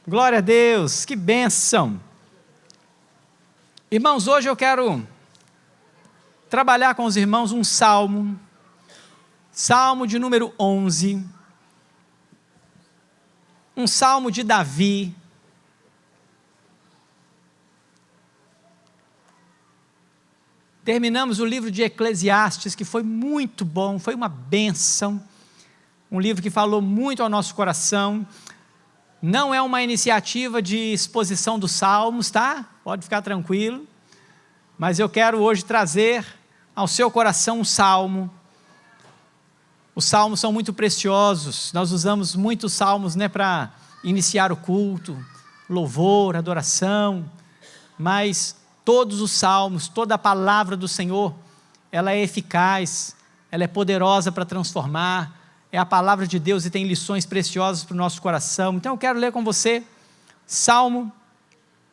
Glória a Deus, que bênção. Irmãos, hoje eu quero trabalhar com os irmãos um salmo, salmo de número 11, um salmo de Davi. Terminamos o livro de Eclesiastes, que foi muito bom, foi uma bênção, um livro que falou muito ao nosso coração. Não é uma iniciativa de exposição dos salmos, tá? Pode ficar tranquilo, mas eu quero hoje trazer ao seu coração um salmo. Os salmos são muito preciosos, nós usamos muitos salmos, para iniciar o culto, louvor, adoração, mas todos os salmos, toda a palavra do Senhor, ela é eficaz, ela é poderosa para transformar, é a palavra de Deus e tem lições preciosas para o nosso coração. Então eu quero ler com você, Salmo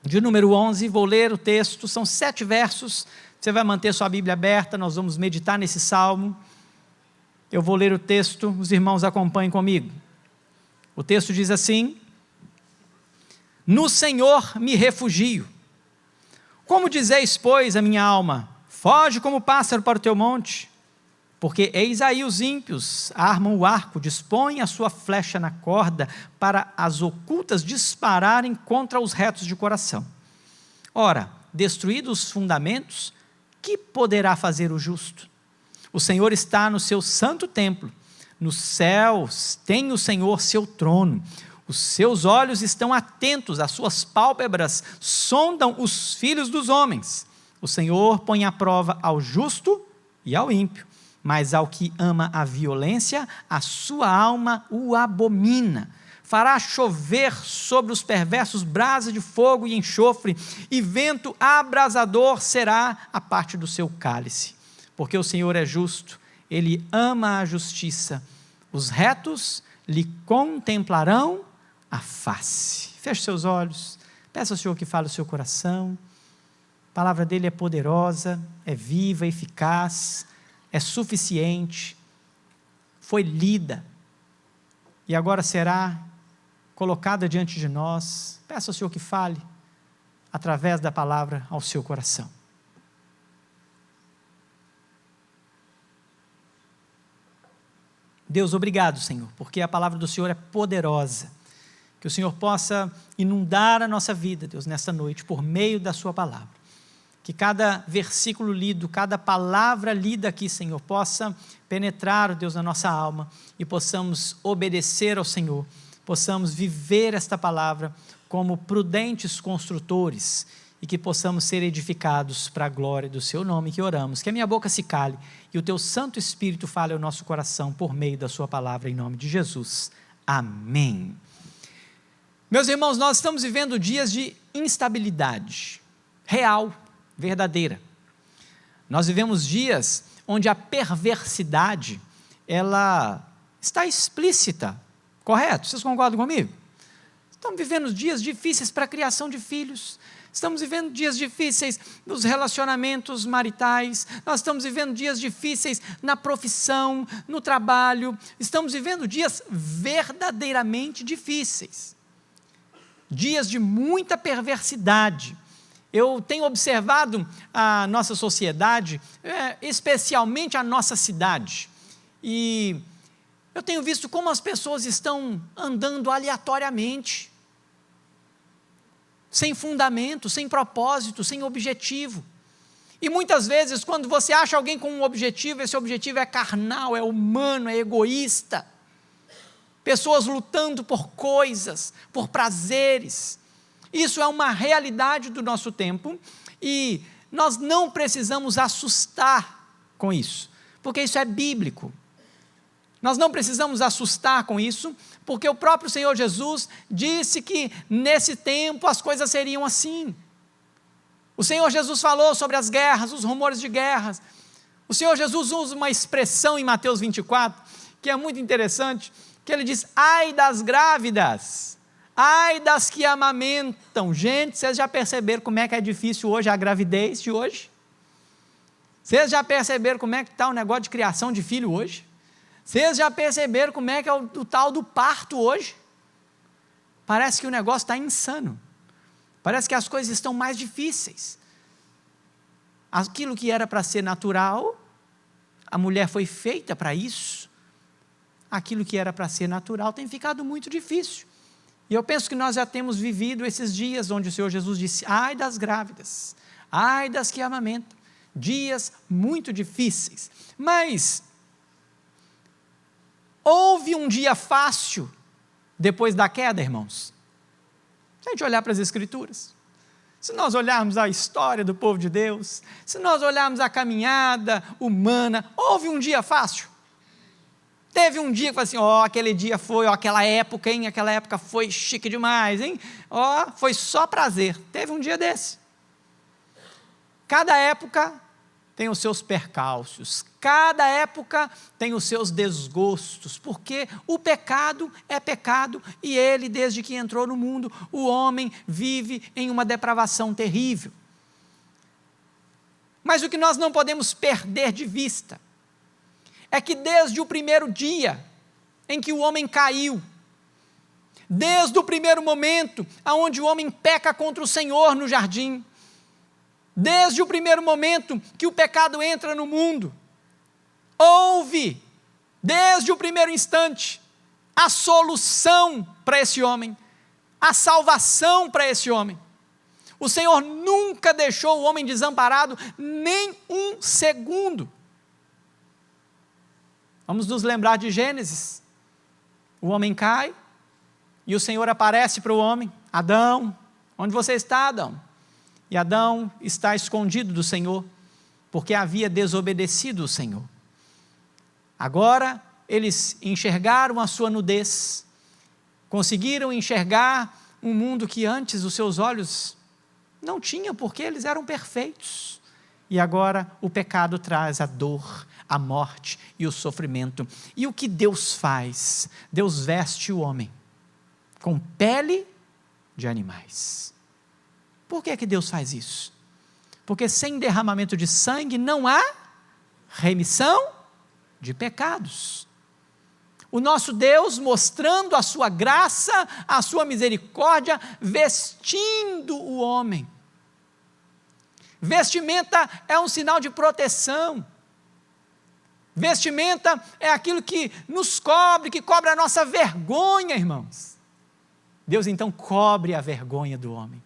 de número 11, vou ler o texto, são 7 versos, você vai manter sua Bíblia aberta, nós vamos meditar nesse Salmo, eu vou ler o texto, os irmãos acompanhem comigo. O texto diz assim: No Senhor me refugio. Como dizeis, pois, a minha alma, foge como pássaro para o teu monte, porque eis aí os ímpios armam o arco, dispõem a sua flecha na corda, para as ocultas dispararem contra os retos de coração. Ora, destruídos os fundamentos, que poderá fazer o justo? O Senhor está no seu santo templo, nos céus tem o Senhor seu trono, os seus olhos estão atentos, as suas pálpebras sondam os filhos dos homens. O Senhor põe à prova ao justo e ao ímpio, mas ao que ama a violência, a sua alma o abomina. Fará chover sobre os perversos brasa de fogo e enxofre, e vento abrasador será a parte do seu cálice. Porque o Senhor é justo, Ele ama a justiça, os retos lhe contemplarão a face. Feche seus olhos, peça ao Senhor que fale o seu coração. A palavra dele é poderosa, é viva, eficaz, é suficiente, foi lida, e agora será colocada diante de nós. Peça ao Senhor que fale, através da palavra, ao seu coração. Deus, obrigado, Senhor, porque a palavra do Senhor é poderosa, que o Senhor possa inundar a nossa vida, Deus, nesta noite, por meio da sua palavra. Que cada versículo lido, cada palavra lida aqui, Senhor, possa penetrar, Deus, na nossa alma e possamos obedecer ao Senhor, possamos viver esta palavra como prudentes construtores e que possamos ser edificados para a glória do seu nome que oramos. Que a minha boca se cale e o teu Santo Espírito fale ao nosso coração por meio da sua palavra, em nome de Jesus. Amém. Meus irmãos, nós estamos vivendo dias de instabilidade real, verdadeira. Nós vivemos dias onde a perversidade, ela está explícita, correto? Vocês concordam comigo? Estamos vivendo dias difíceis para a criação de filhos, estamos vivendo dias difíceis nos relacionamentos maritais, nós estamos vivendo dias difíceis na profissão, no trabalho, estamos vivendo dias verdadeiramente difíceis, dias de muita perversidade. Eu tenho observado a nossa sociedade, especialmente a nossa cidade, e eu tenho visto como as pessoas estão andando aleatoriamente, sem fundamento, sem propósito, sem objetivo. E muitas vezes, quando você acha alguém com um objetivo, esse objetivo é carnal, é humano, é egoísta. Pessoas lutando por coisas, por prazeres. Isso é uma realidade do nosso tempo e nós não precisamos assustar com isso, porque isso é bíblico. Nós não precisamos assustar com isso, porque o próprio Senhor Jesus disse que nesse tempo as coisas seriam assim. O Senhor Jesus falou sobre as guerras, os rumores de guerras. O Senhor Jesus usa uma expressão em Mateus 24, que é muito interessante, que ele diz: ai das grávidas, ai das que amamentam. Gente, vocês já perceberam como é que é difícil hoje a gravidez de hoje? Vocês já perceberam como é que está o negócio de criação de filho hoje? Vocês já perceberam como é que é o tal do parto hoje? parece que o negócio está insano, parece que as coisas estão mais difíceis. Aquilo que era para ser natural, a mulher foi feita para isso, aquilo que era para ser natural tem ficado muito difícil. E eu penso que nós já temos vivido esses dias onde o Senhor Jesus disse: ai das grávidas, ai das que amamentam, dias muito difíceis. Mas houve um dia fácil depois da queda, irmãos? Se a gente olhar para as Escrituras, se nós olharmos a história do povo de Deus, se nós olharmos a caminhada humana, houve um dia fácil? Teve um dia que foi assim, aquele dia foi, aquela época, hein, aquela época foi chique demais, hein, foi só prazer. Teve um dia desse. Cada época tem os seus percalços, cada época tem os seus desgostos, porque o pecado é pecado, e ele, desde que entrou no mundo, o homem vive em uma depravação terrível. Mas o que nós não podemos perder de vista, é que desde o primeiro dia em que o homem caiu, desde o primeiro momento onde o homem peca contra o Senhor no jardim, desde o primeiro momento que o pecado entra no mundo, houve, desde o primeiro instante, a solução para esse homem, a salvação para esse homem. O Senhor nunca deixou o homem desamparado, nem um segundo. Vamos nos lembrar de Gênesis. O homem cai, e o Senhor aparece para o homem: Adão, onde você está, Adão? E Adão está escondido do Senhor, porque havia desobedecido o Senhor. Agora, eles enxergaram a sua nudez, conseguiram enxergar um mundo que antes os seus olhos não tinham, porque eles eram perfeitos. E agora o pecado traz a dor, a morte e o sofrimento. E o que Deus faz? Deus veste o homem com pele de animais. Por que Deus faz isso? Porque sem derramamento de sangue não há remissão de pecados. O nosso Deus, mostrando a sua graça, a sua misericórdia, vestindo o homem. Vestimenta é um sinal de proteção. Vestimenta é aquilo que nos cobre, que cobre a nossa vergonha, irmãos. Deus então cobre a vergonha do homem.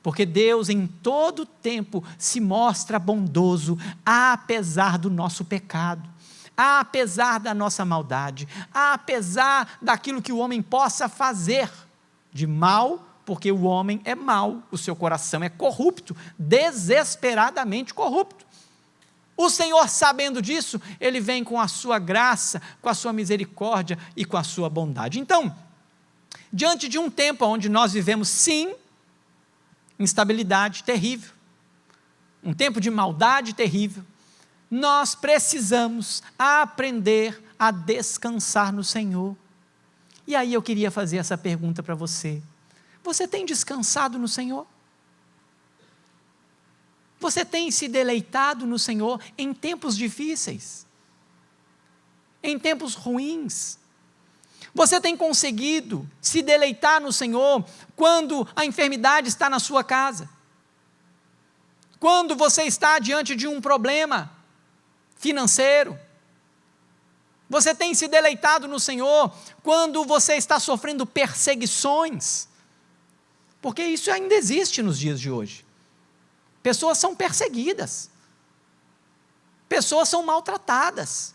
Porque Deus em todo tempo se mostra bondoso, apesar do nosso pecado, apesar da nossa maldade, apesar daquilo que o homem possa fazer de mal, porque o homem é mau, o seu coração é corrupto, desesperadamente corrupto. O Senhor, sabendo disso, Ele vem com a sua graça, com a sua misericórdia e com a sua bondade. Então, diante de um tempo onde nós vivemos, sim, instabilidade terrível, um tempo de maldade terrível, nós precisamos aprender a descansar no Senhor. E aí eu queria fazer essa pergunta para você: você tem descansado no Senhor? Você tem se deleitado no Senhor em tempos difíceis? Em tempos ruins? Você tem conseguido se deleitar no Senhor quando a enfermidade está na sua casa? Quando você está diante de um problema financeiro? Você tem se deleitado no Senhor quando você está sofrendo perseguições? Porque isso ainda existe nos dias de hoje. Pessoas são perseguidas. Pessoas são maltratadas.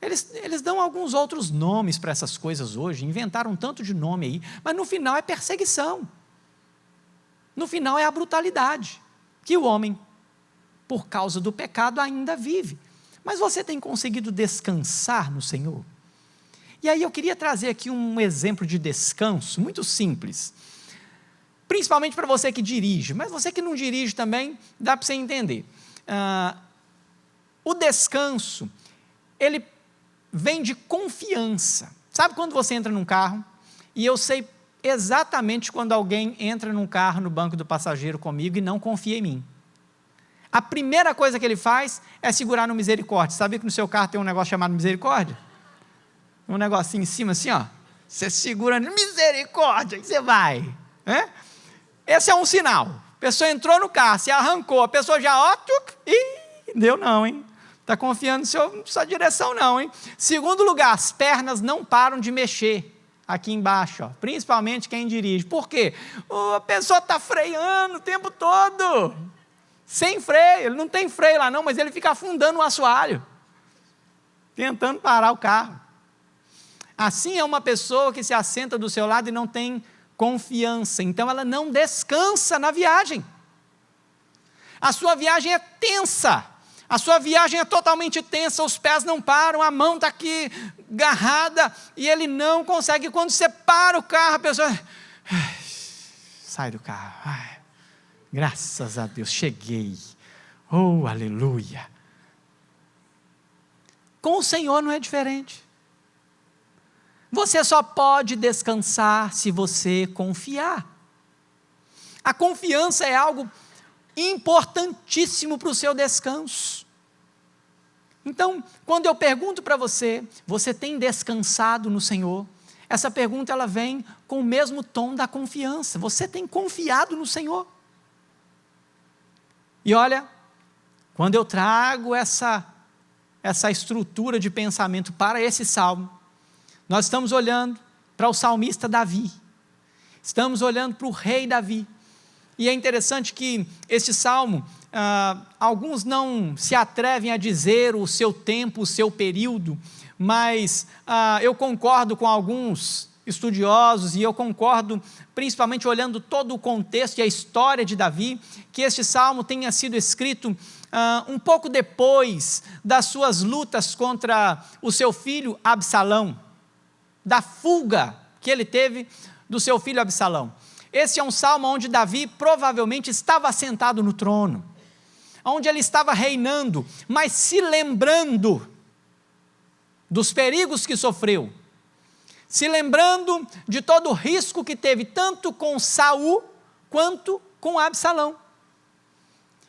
Eles dão alguns outros nomes para essas coisas hoje, inventaram um tanto de nome aí, mas no final é perseguição. No final é a brutalidade, que o homem, por causa do pecado, ainda vive. Mas você tem conseguido descansar no Senhor? E aí eu queria trazer aqui um exemplo de descanso, muito simples. Principalmente para você que dirige, mas você que não dirige também, dá para você entender. O descanso, ele vem de confiança. Sabe quando você entra num carro, e eu sei exatamente quando alguém entra num carro no banco do passageiro comigo e não confia em mim. A primeira coisa que ele faz é segurar no misericórdia. Sabia que no seu carro tem um negócio chamado misericórdia? Um negocinho em cima assim, ó. Você segura, misericórdia, e você vai. Esse é um sinal. A pessoa entrou no carro, se arrancou, a pessoa já, deu não, hein? Está confiando em sua direção não, hein? Segundo lugar, as pernas não param de mexer aqui embaixo, principalmente quem dirige. Por quê? A pessoa está freando o tempo todo, sem freio, ele não tem freio lá não, mas ele fica afundando o assoalho, tentando parar o carro. Assim é uma pessoa que se assenta do seu lado e não tem confiança, então ela não descansa na viagem. A sua viagem é tensa, a sua viagem é totalmente tensa, os pés não param, a mão está aqui agarrada, e ele não consegue. Quando você para o carro, a pessoa sai do carro, graças a Deus, cheguei, oh aleluia. Com o Senhor não é diferente. Você só pode descansar se você confiar. A confiança é algo importantíssimo para o seu descanso. Então, quando eu pergunto para você, você tem descansado no Senhor? Essa pergunta ela vem com o mesmo tom da confiança. Você tem confiado no Senhor? E olha, quando eu trago essa estrutura de pensamento para esse salmo, nós estamos olhando para o salmista Davi, estamos olhando para o rei Davi, e é interessante que este salmo, alguns não se atrevem a dizer o seu tempo, o seu período, mas eu concordo com alguns estudiosos, e eu concordo principalmente olhando todo o contexto e a história de Davi, que este salmo tenha sido escrito um pouco depois das suas lutas contra o seu filho Absalão, da fuga que ele teve do seu filho Absalão. Esse é um salmo onde Davi provavelmente estava assentado no trono, onde ele estava reinando, mas se lembrando dos perigos que sofreu, se lembrando de todo o risco que teve, tanto com Saul, quanto com Absalão.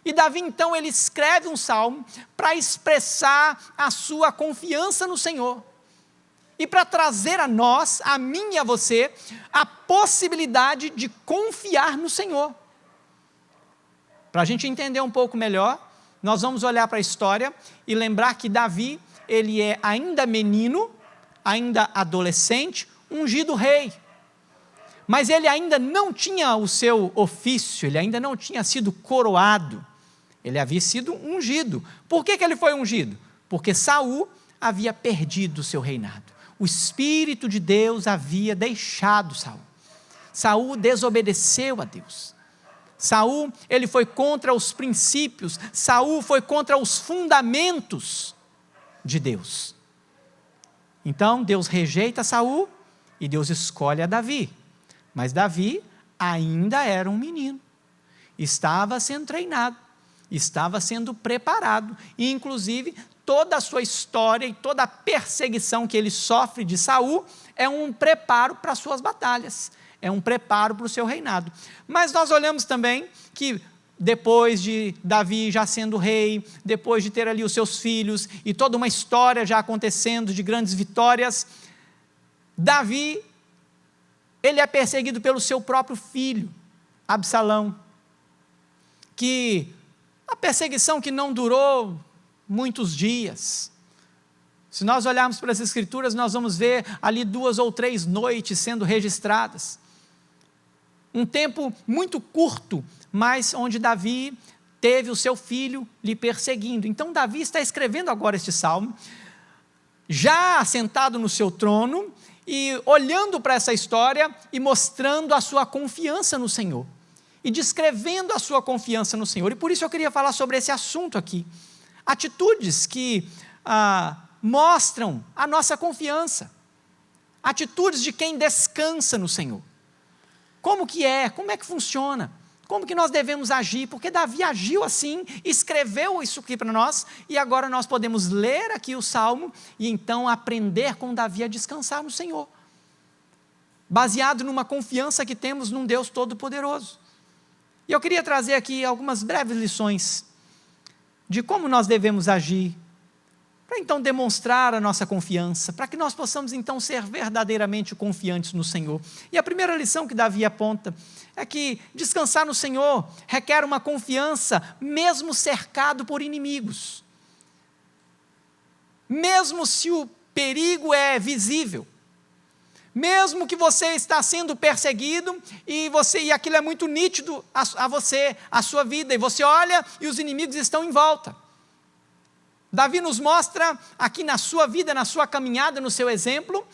E Davi então, ele escreve um salmo, para expressar a sua confiança no Senhor, e para trazer a nós, a mim e a você, a possibilidade de confiar no Senhor. Para a gente entender um pouco melhor, nós vamos olhar para a história, e lembrar que Davi, ele é ainda menino, ainda adolescente, ungido rei, mas ele ainda não tinha o seu ofício, ele ainda não tinha sido coroado, ele havia sido ungido. Por que ele foi ungido? Porque Saul havia perdido o seu reinado, o Espírito de Deus havia deixado Saul, Saul desobedeceu a Deus, Saul, ele foi contra os princípios, Saul foi contra os fundamentos de Deus. Então Deus rejeita Saul e Deus escolhe a Davi, mas Davi ainda era um menino, estava sendo treinado, estava sendo preparado, e inclusive toda a sua história e toda a perseguição que ele sofre de Saul é um preparo para as suas batalhas, é um preparo para o seu reinado. Mas nós olhamos também que depois de Davi já sendo rei, depois de ter ali os seus filhos, e toda uma história já acontecendo de grandes vitórias, Davi, ele é perseguido pelo seu próprio filho, Absalão, que a perseguição que não durou muitos dias. Se nós olharmos para as Escrituras, nós vamos ver ali 2 ou 3 noites sendo registradas, um tempo muito curto, mas onde Davi teve o seu filho lhe perseguindo. Então Davi está escrevendo agora este salmo, já assentado no seu trono, e olhando para essa história, e mostrando a sua confiança no Senhor, e descrevendo a sua confiança no Senhor. E por isso eu queria falar sobre esse assunto aqui, atitudes que mostram a nossa confiança, atitudes de quem descansa no Senhor. Como é que funciona, como que nós devemos agir, porque Davi agiu assim, escreveu isso aqui para nós, e agora nós podemos ler aqui o Salmo, e então aprender com Davi a descansar no Senhor, baseado numa confiança que temos num Deus Todo-Poderoso. E eu queria trazer aqui algumas breves lições, de como nós devemos agir, para então demonstrar a nossa confiança, para que nós possamos então ser verdadeiramente confiantes no Senhor. E a primeira lição que Davi aponta é que descansar no Senhor requer uma confiança, mesmo cercado por inimigos. Mesmo se o perigo é visível, mesmo que você está sendo perseguido e aquilo é muito nítido a você, a sua vida, e você olha e os inimigos estão em volta. Davi nos mostra aqui na sua vida, na sua caminhada, no seu exemplo,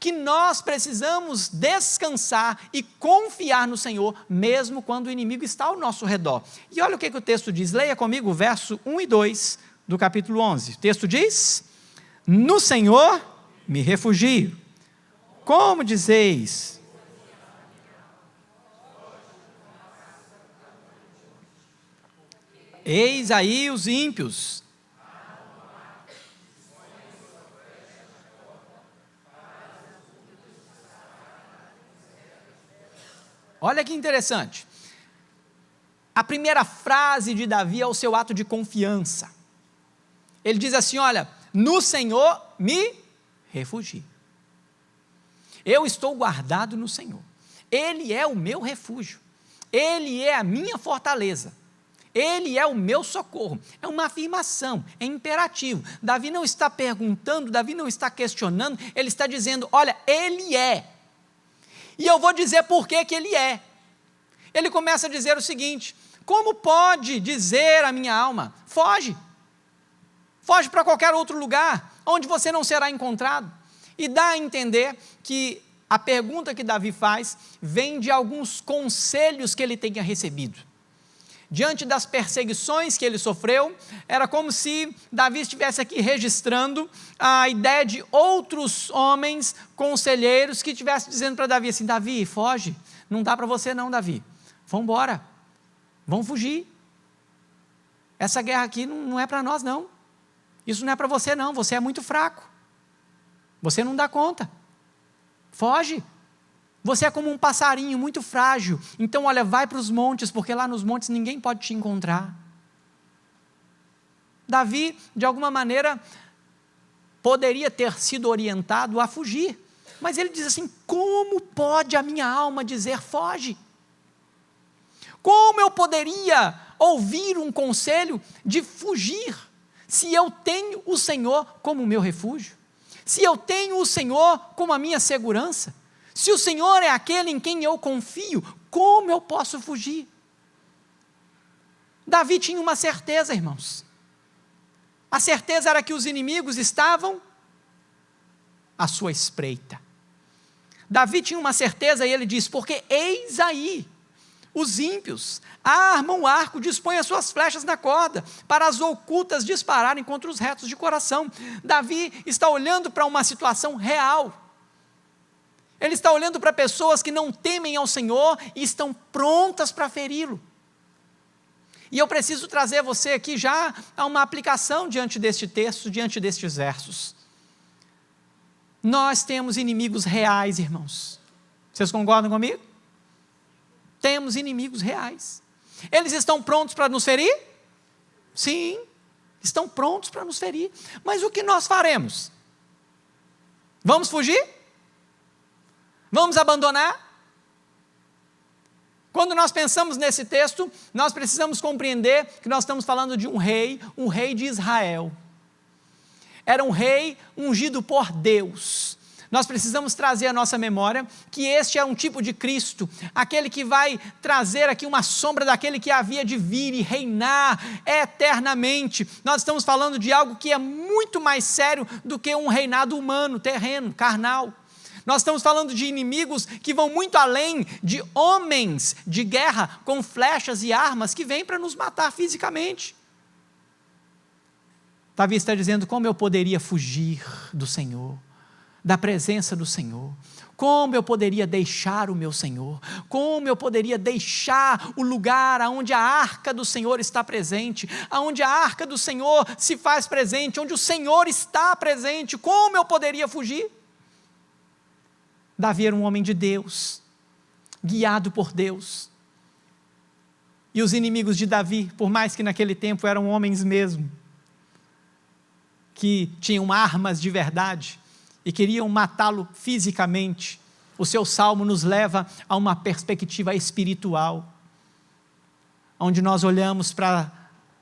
que nós precisamos descansar e confiar no Senhor, mesmo quando o inimigo está ao nosso redor. E olha o que o texto diz, leia comigo o verso 1 e 2 do capítulo 11. O texto diz: no Senhor me refugio. Como dizeis? Eis aí os ímpios. Olha que interessante. A primeira frase de Davi é o seu ato de confiança. Ele diz assim: olha, no Senhor me refugio. Eu estou guardado no Senhor. Ele é o meu refúgio. Ele é a minha fortaleza. Ele é o meu socorro. É uma afirmação, é imperativo. Davi não está perguntando, Davi não está questionando, ele está dizendo: olha, Ele é. E eu vou dizer por que Ele é. Ele começa a dizer o seguinte: como pode dizer a minha alma, foge. Foge para qualquer outro lugar, onde você não será encontrado. E dá a entender que a pergunta que Davi faz vem de alguns conselhos que ele tenha recebido. Diante das perseguições que ele sofreu, era como se Davi estivesse aqui registrando a ideia de outros homens conselheiros que estivessem dizendo para Davi assim: Davi, foge, não dá para você não, Davi, vamos embora, vamos fugir, essa guerra aqui não é para nós não, isso não é para você não, você é muito fraco, você não dá conta, foge. Você é como um passarinho muito frágil, então olha, vai para os montes, porque lá nos montes ninguém pode te encontrar. Davi, de alguma maneira, poderia ter sido orientado a fugir, mas ele diz assim: como pode a minha alma dizer foge? Como eu poderia ouvir um conselho de fugir, se eu tenho o Senhor como meu refúgio? Se eu tenho o Senhor como a minha segurança? Se o Senhor é aquele em quem eu confio, como eu posso fugir? Davi tinha uma certeza, irmãos. A certeza era que os inimigos estavam à sua espreita. Davi tinha uma certeza e ele diz: porque eis aí, os ímpios armam o arco, dispõem as suas flechas na corda, para as ocultas dispararem contra os retos de coração. Davi está olhando para uma situação real. Ele está olhando para pessoas que não temem ao Senhor e estão prontas para feri-lo. E eu preciso trazer você aqui já a uma aplicação diante deste texto, diante destes versos. Nós temos inimigos reais, irmãos. Vocês concordam comigo? Temos inimigos reais. Eles estão prontos para nos ferir? Sim, estão prontos para nos ferir. Mas o que nós faremos? Vamos fugir? Vamos abandonar? Quando nós pensamos nesse texto, nós precisamos compreender que nós estamos falando de um rei de Israel. Era um rei ungido por Deus. Nós precisamos trazer à nossa memória que este é um tipo de Cristo, aquele que vai trazer aqui uma sombra daquele que havia de vir e reinar eternamente. Nós estamos falando de algo que é muito mais sério do que um reinado humano, terreno, carnal. Nós estamos falando de inimigos que vão muito além de homens de guerra com flechas e armas que vêm para nos matar fisicamente. Davi está dizendo: como eu poderia fugir do Senhor, da presença do Senhor? Como eu poderia deixar o meu Senhor? Como eu poderia deixar o lugar onde a arca do Senhor está presente, onde a arca do Senhor se faz presente, onde o Senhor está presente? Como eu poderia fugir? Davi era um homem de Deus, guiado por Deus. E os inimigos de Davi, por mais que naquele tempo eram homens mesmo, que tinham armas de verdade e queriam matá-lo fisicamente. O seu salmo nos leva a uma perspectiva espiritual, onde nós olhamos para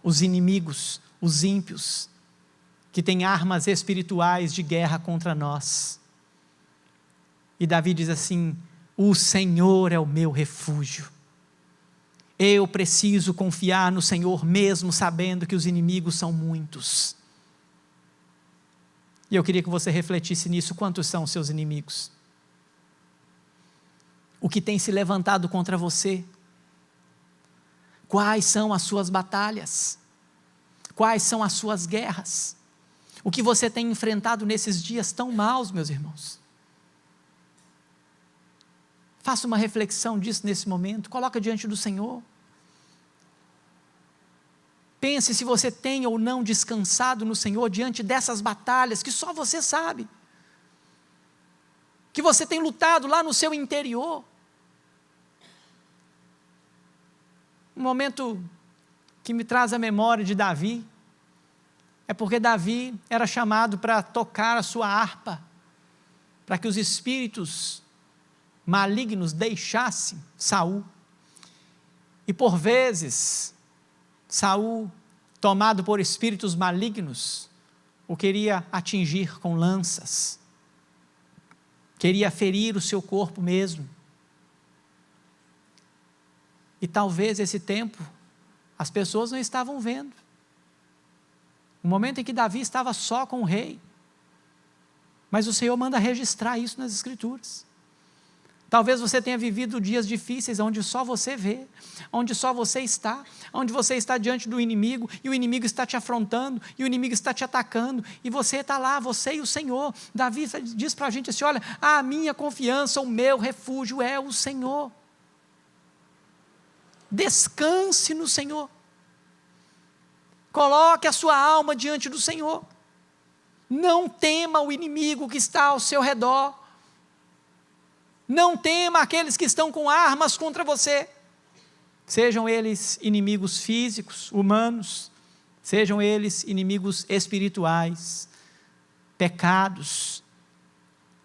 os inimigos, os ímpios, que têm armas espirituais de guerra contra nós. E Davi diz assim: o Senhor é o meu refúgio. Eu preciso confiar no Senhor, mesmo sabendo que os inimigos são muitos. E eu queria que você refletisse nisso. Quantos são os seus inimigos? O que tem se levantado contra você? Quais são as suas batalhas? Quais são as suas guerras? O que você tem enfrentado nesses dias tão maus, meus irmãos? Faça uma reflexão disso nesse momento, coloca diante do Senhor. Pense se você tem ou não descansado no Senhor diante dessas batalhas que só você sabe, que você tem lutado lá no seu interior. Um momento que me traz a memória de Davi, é porque Davi era chamado para tocar a sua harpa, para que os espíritos malignos deixassem Saul. E por vezes, Saul, tomado por espíritos malignos, o queria atingir com lanças, queria ferir o seu corpo mesmo. E talvez esse tempo, as pessoas não estavam vendo. O momento em que Davi estava só com o rei. Mas o Senhor manda registrar isso nas Escrituras. Talvez você tenha vivido dias difíceis, onde só você vê, onde só você está, onde você está diante do inimigo, e o inimigo está te afrontando, e o inimigo está te atacando, e você está lá, você e o Senhor. Davi diz para a gente assim: olha, a minha confiança, o meu refúgio é o Senhor. Descanse no Senhor. Coloque a sua alma diante do Senhor. Não tema o inimigo que está ao seu redor. Não tema aqueles que estão com armas contra você. Sejam eles inimigos físicos, humanos, sejam eles inimigos espirituais, pecados,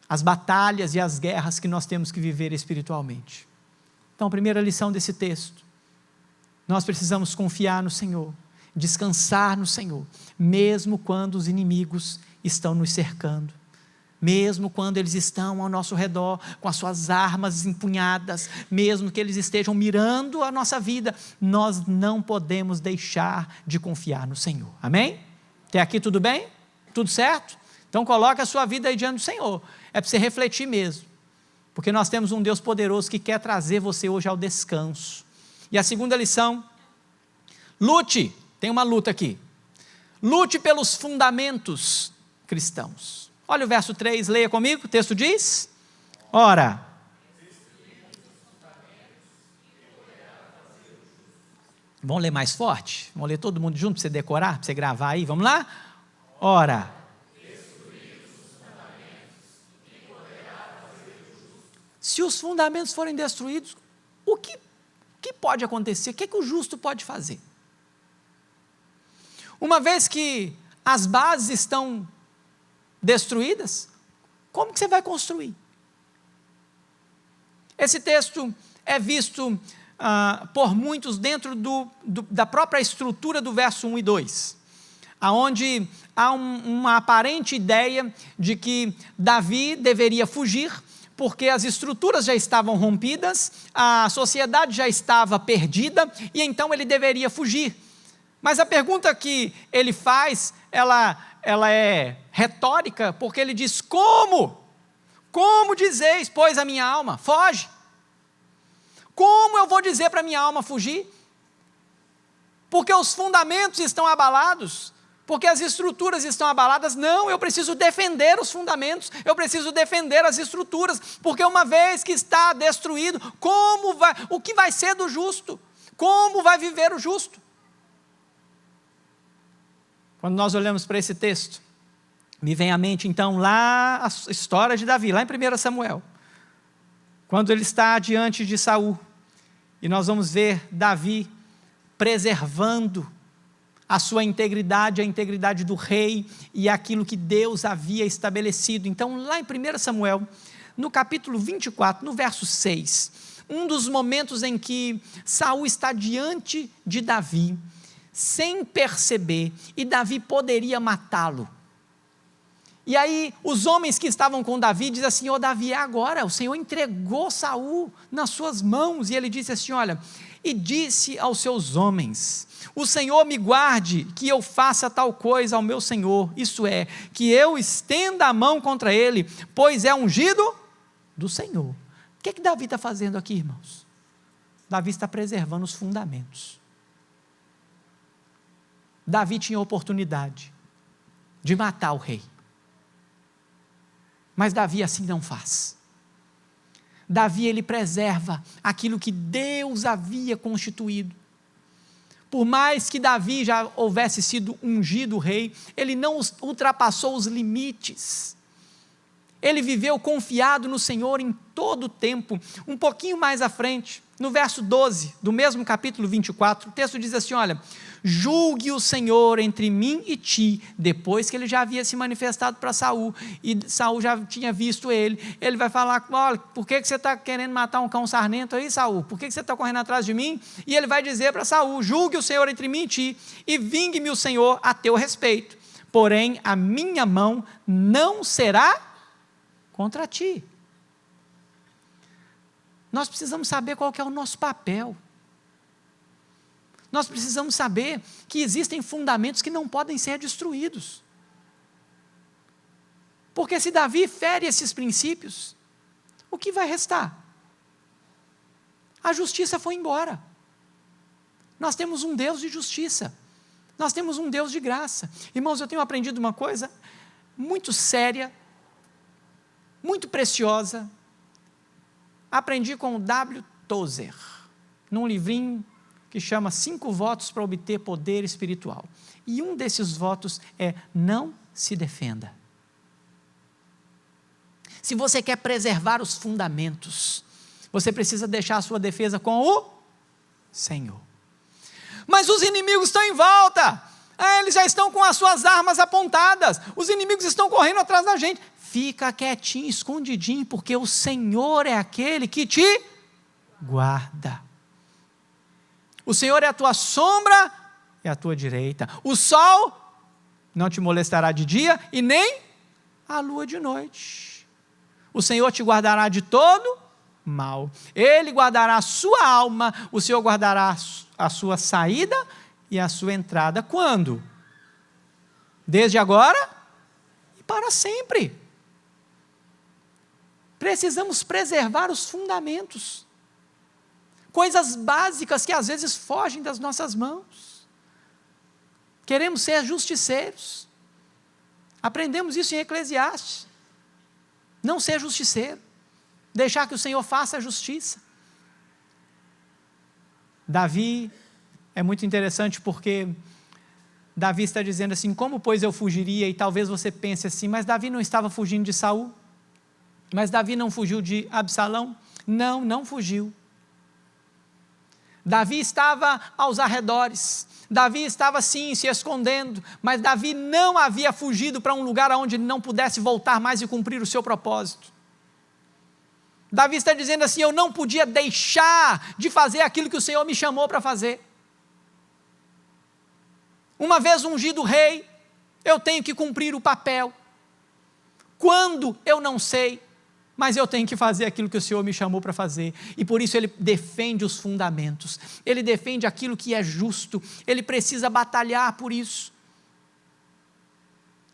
as batalhas e as guerras que nós temos que viver espiritualmente. Então, a primeira lição desse texto: nós precisamos confiar no Senhor, descansar no Senhor, mesmo quando os inimigos estão nos cercando, mesmo quando eles estão ao nosso redor, com as suas armas empunhadas, mesmo que eles estejam mirando a nossa vida, nós não podemos deixar de confiar no Senhor. Amém? Até aqui tudo bem? Tudo certo? Então coloque a sua vida aí diante do Senhor. É para você refletir mesmo, porque nós temos um Deus poderoso que quer trazer você hoje ao descanso. E a segunda lição: lute. Tem uma luta aqui. Lute pelos fundamentos cristãos. Olha o verso 3, leia comigo, o texto diz: ora, vamos ler mais forte? Vamos ler todo mundo junto para você decorar, para você gravar aí, vamos lá? Ora, se os fundamentos forem destruídos, o que pode acontecer? O que o justo pode fazer? Uma vez que as bases estão destruídas, como que você vai construir? Esse texto é visto por muitos dentro da própria estrutura do verso 1 e 2, aonde há uma aparente ideia de que Davi deveria fugir, porque as estruturas já estavam rompidas, a sociedade já estava perdida, e então ele deveria fugir. Mas a pergunta que ele faz, ela é retórica, porque ele diz: como? Como dizeis, pois, a minha alma, foge? Como eu vou dizer para a minha alma fugir? Porque os fundamentos estão abalados, porque as estruturas estão abaladas. Não, eu preciso defender os fundamentos, eu preciso defender as estruturas, porque uma vez que está destruído, o que vai ser do justo? Como vai viver o justo? Quando nós olhamos para esse texto, me vem à mente então lá a história de Davi, lá em 1 Samuel, quando ele está diante de Saul, e nós vamos ver Davi preservando a sua integridade, a integridade do rei e aquilo que Deus havia estabelecido. Então, lá em 1 Samuel, no capítulo 24, no verso 6, um dos momentos em que Saul está diante de Davi, sem perceber, e Davi poderia matá-lo. E aí, os homens que estavam com Davi dizem assim: ô Davi, é agora, o Senhor entregou Saul nas suas mãos. E ele disse assim: olha, e disse aos seus homens: o Senhor me guarde que eu faça tal coisa ao meu Senhor, isso é, que eu estenda a mão contra ele, pois é ungido do Senhor. O que Davi está fazendo aqui, irmãos? Davi está preservando os fundamentos. Davi tinha a oportunidade de matar o rei, mas Davi assim não faz. Davi, ele preserva aquilo que Deus havia constituído. Por mais que Davi já houvesse sido ungido rei, ele não ultrapassou os limites. Ele viveu confiado no Senhor em todo o tempo. Um pouquinho mais à frente, no verso 12, do mesmo capítulo 24, o texto diz assim: olha, julgue o Senhor entre mim e ti, depois que ele já havia se manifestado para Saul, e Saul já tinha visto ele vai falar: olha, por que você está querendo matar um cão sarnento aí, Saul? Por que você está correndo atrás de mim? E ele vai dizer para Saul: julgue o Senhor entre mim e ti, e vingue-me o Senhor a teu respeito, porém a minha mão não será contra ti. Nós precisamos saber qual que é o nosso papel. Nós precisamos saber que existem fundamentos que não podem ser destruídos. Porque se Davi fere esses princípios, o que vai restar? A justiça foi embora. Nós temos um Deus de justiça. Nós temos um Deus de graça. Irmãos, eu tenho aprendido uma coisa muito séria, muito preciosa. Aprendi com o W. Tozer, num livrinho que chama 5 votos para obter poder espiritual. E um desses votos é: não se defenda. Se você quer preservar os fundamentos, você precisa deixar a sua defesa com o Senhor. Mas os inimigos estão em volta, eles já estão com as suas armas apontadas, os inimigos estão correndo atrás da gente. Fica quietinho, escondidinho, porque o Senhor é aquele que te guarda. O Senhor é a tua sombra e a tua direita. O sol não te molestará de dia e nem a lua de noite. O Senhor te guardará de todo mal. Ele guardará a sua alma, o Senhor guardará a sua saída e a sua entrada. Quando? Desde agora e para sempre. Precisamos preservar os fundamentos, coisas básicas que às vezes fogem das nossas mãos. Queremos ser justiceiros, aprendemos isso em Eclesiastes: não ser justiceiro, deixar que o Senhor faça a justiça. Davi é muito interessante, porque Davi está dizendo assim: como pois eu fugiria? E talvez você pense assim: mas Davi não estava fugindo de Saul? Mas Davi não fugiu de Absalão? Não, não fugiu. Davi estava aos arredores, Davi estava sim se escondendo, mas Davi não havia fugido para um lugar onde ele não pudesse voltar mais e cumprir o seu propósito. Davi está dizendo assim: eu não podia deixar de fazer aquilo que o Senhor me chamou para fazer. Uma vez ungido rei, eu tenho que cumprir o papel. Quando eu não sei, mas eu tenho que fazer aquilo que o Senhor me chamou para fazer. E por isso ele defende os fundamentos, ele defende aquilo que é justo, ele precisa batalhar por isso.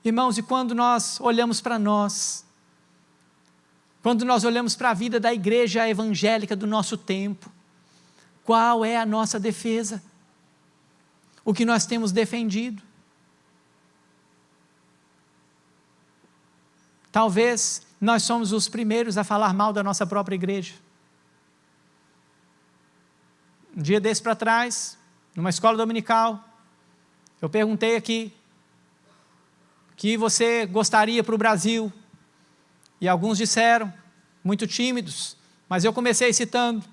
Irmãos, e quando nós olhamos para nós, quando nós olhamos para a vida da igreja evangélica do nosso tempo, qual é a nossa defesa? O que nós temos defendido? Talvez nós somos os primeiros a falar mal da nossa própria igreja. Um dia desse para trás, numa escola dominical, eu perguntei aqui: o que você gostaria para o Brasil? E alguns disseram, muito tímidos, mas eu comecei citando: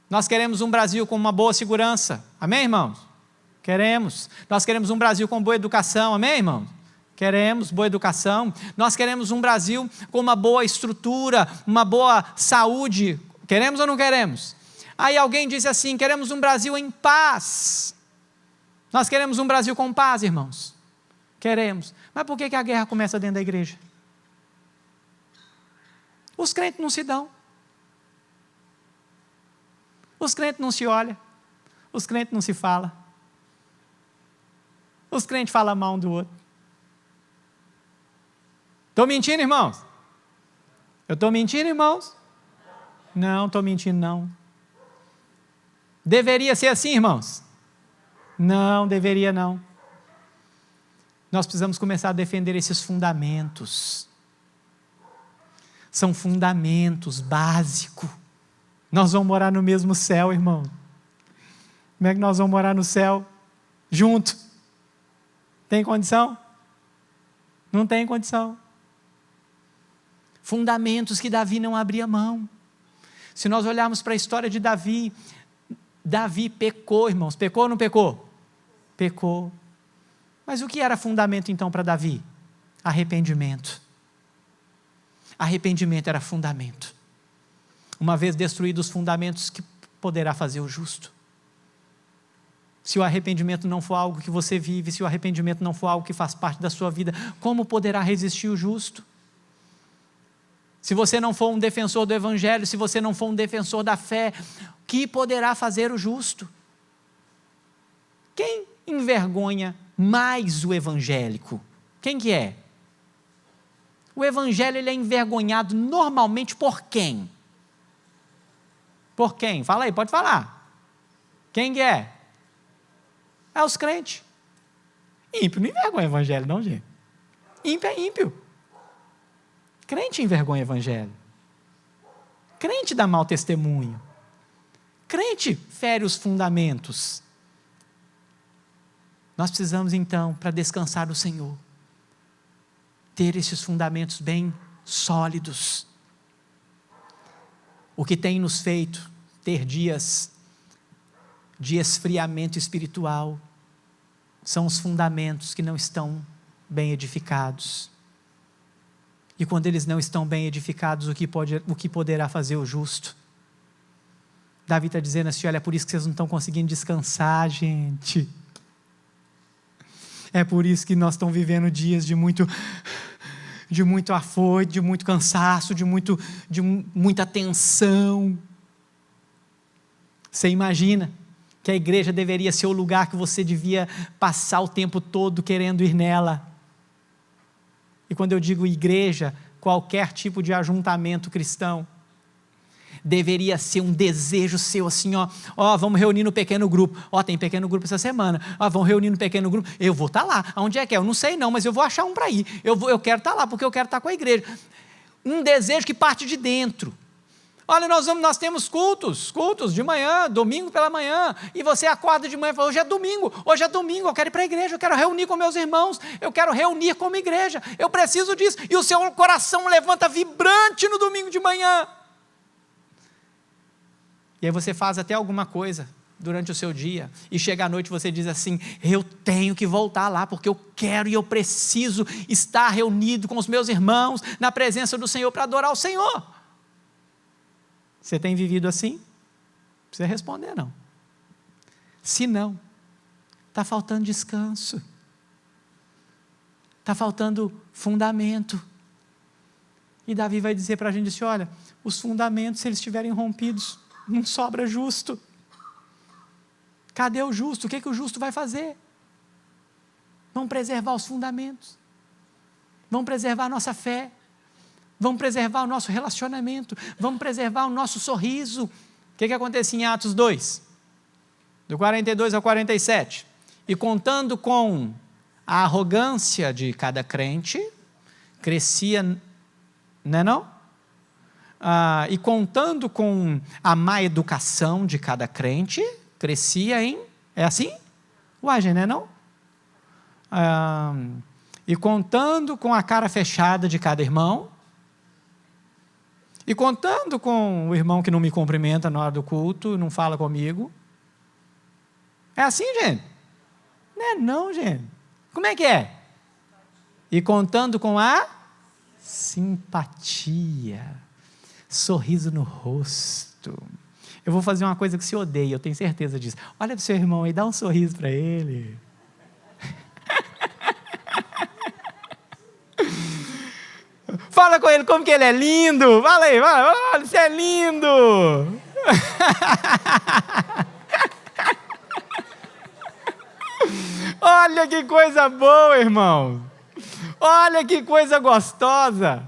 nós queremos um Brasil com uma boa segurança. Amém, irmãos? Queremos. Nós queremos um Brasil com boa educação, amém, irmão? Queremos boa educação. Nós queremos um Brasil com uma boa estrutura, uma boa saúde. Queremos ou não queremos? Aí alguém disse assim: queremos um Brasil em paz. Nós queremos um Brasil com paz, irmãos. Queremos. Mas por que a guerra começa dentro da igreja? Os crentes não se dão. Os crentes não se olham. Os crentes não se falam. Os crentes falam mal um do outro. Estou mentindo, irmãos? Eu estou mentindo, irmãos? Não, estou mentindo, não. Deveria ser assim, irmãos? Não, deveria não. Nós precisamos começar a defender esses fundamentos. São fundamentos básicos. Nós vamos morar no mesmo céu, irmão. Como é que nós vamos morar no céu? Junto. Tem condição? Não tem condição. Fundamentos que Davi não abria mão. Se nós olharmos para a história de Davi, Davi pecou, irmãos. Pecou ou não pecou? Pecou. Mas o que era fundamento então para Davi? Arrependimento. Arrependimento era fundamento. Uma vez destruídos os fundamentos, que poderá fazer o justo? Se o arrependimento não for algo que você vive, se o arrependimento não for algo que faz parte da sua vida, como poderá resistir o justo? Se você não for um defensor do evangelho, se você não for um defensor da fé, que poderá fazer o justo? Quem envergonha mais o evangélico? Quem que é? O evangelho ele é envergonhado normalmente por quem? Por quem? Fala aí, pode falar. Quem que é? É os crentes. Ímpio não envergonha o evangelho não, gente. Ímpio é ímpio. Crente envergonha o evangelho. Crente dá mau testemunho. Crente fere os fundamentos. Nós precisamos então, para descansar do Senhor, ter esses fundamentos bem sólidos. O que tem nos feito ter dias de esfriamento espiritual são os fundamentos que não estão bem edificados. E quando eles não estão bem edificados, o que poderá fazer o justo? Davi está dizendo assim: olha, é por isso que vocês não estão conseguindo descansar, gente. É por isso que nós estamos vivendo dias de muito afoito, de muito cansaço, de muita tensão. Você imagina que a igreja deveria ser o lugar que você devia passar o tempo todo querendo ir nela. E quando eu digo igreja, qualquer tipo de ajuntamento cristão, deveria ser um desejo seu assim, vamos reunir no pequeno grupo, tem pequeno grupo essa semana, vamos reunir no pequeno grupo, eu vou estar lá, aonde é que é? Eu não sei não, mas eu vou achar um para ir, eu quero estar lá, porque eu quero estar com a igreja. Um desejo que parte de dentro. Olha, nós temos cultos de manhã, domingo pela manhã, e você acorda de manhã e fala: hoje é domingo, eu quero ir para a igreja, eu quero reunir com meus irmãos, eu quero reunir como igreja, eu preciso disso, e o seu coração levanta vibrante no domingo de manhã, e aí você faz até alguma coisa durante o seu dia, e chega à noite você diz assim: eu tenho que voltar lá, porque eu quero e eu preciso estar reunido com os meus irmãos, na presença do Senhor, para adorar o Senhor. Você tem vivido assim? Não precisa responder não. Se não, está faltando descanso, está faltando fundamento. E Davi vai dizer para a gente assim: olha, os fundamentos, se eles estiverem rompidos, não sobra justo. Cadê o justo? O que o justo vai fazer? Vamos preservar os fundamentos, vamos preservar a nossa fé, vamos preservar o nosso relacionamento, vamos preservar o nosso sorriso. O que acontece em Atos 2, do 42 ao 47? E contando com a arrogância de cada crente, crescia, não? E contando com a má educação de cada crente, crescia em... É assim? Gente, não? E contando com a cara fechada de cada irmão, e contando com o irmão que não me cumprimenta na hora do culto, não fala comigo. É assim, gente? Não é não, gente. Como é que é? E contando com a simpatia, sorriso no rosto. Eu vou fazer uma coisa que você odeia, eu tenho certeza disso. Olha para o seu irmão aí, dá um sorriso para ele. Fala com ele como que ele é lindo. Fala aí, olha, você é lindo. Olha que coisa boa, irmão. Olha que coisa gostosa.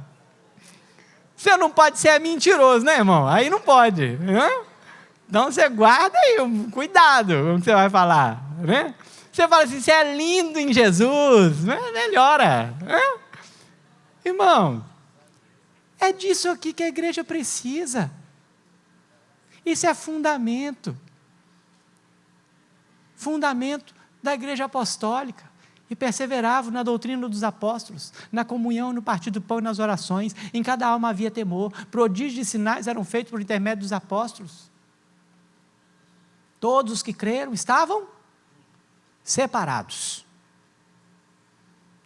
Você não pode ser mentiroso, né, irmão? Aí não pode. Então você guarda aí, cuidado com o que você vai falar. Né? Você fala assim, você é lindo em Jesus. Melhora. Irmão, é disso aqui que a igreja precisa. Isso é fundamento. Fundamento da igreja apostólica. E perseveravam na doutrina dos apóstolos, na comunhão, no partir do pão e nas orações. Em cada alma havia temor. Prodígios e sinais eram feitos por intermédio dos apóstolos. Todos os que creram estavam separados.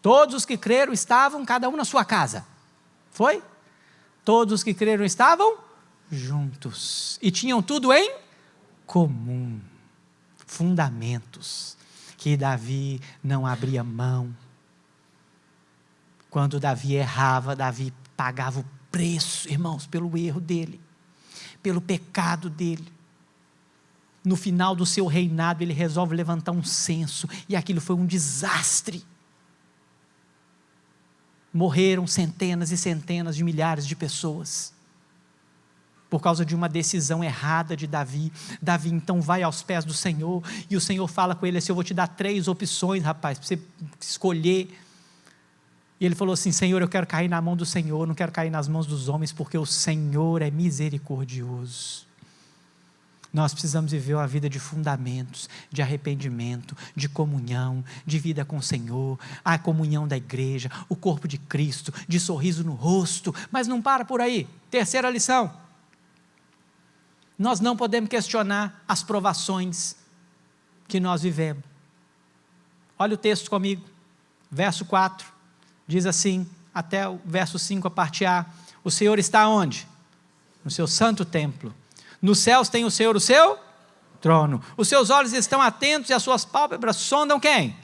Todos os que creram estavam, cada um na sua casa. Foi? Todos os que creram estavam juntos. E tinham tudo em comum. Fundamentos. Que Davi não abria mão. Quando Davi errava, Davi pagava o preço, irmãos, pelo erro dele, pelo pecado dele. No final do seu reinado, ele resolve levantar um censo, e aquilo foi um desastre. Morreram centenas e centenas de milhares de pessoas, por causa de uma decisão errada de Davi. Davi então vai aos pés do Senhor, e o Senhor fala com ele assim, eu vou te dar 3 opções, rapaz, para você escolher. E ele falou assim, Senhor, eu quero cair na mão do Senhor, não quero cair nas mãos dos homens, porque o Senhor é misericordioso. Nós precisamos viver uma vida de fundamentos, de arrependimento, de comunhão, de vida com o Senhor, a comunhão da igreja, o corpo de Cristo, de sorriso no rosto, mas não para por aí. Terceira lição. Nós não podemos questionar as provações que nós vivemos. Olha o texto comigo, verso 4, diz assim, até o verso 5, a parte A, o Senhor está onde? No seu santo templo. Nos céus tem o Senhor o seu trono. Os seus olhos estão atentos e as suas pálpebras sondam quem?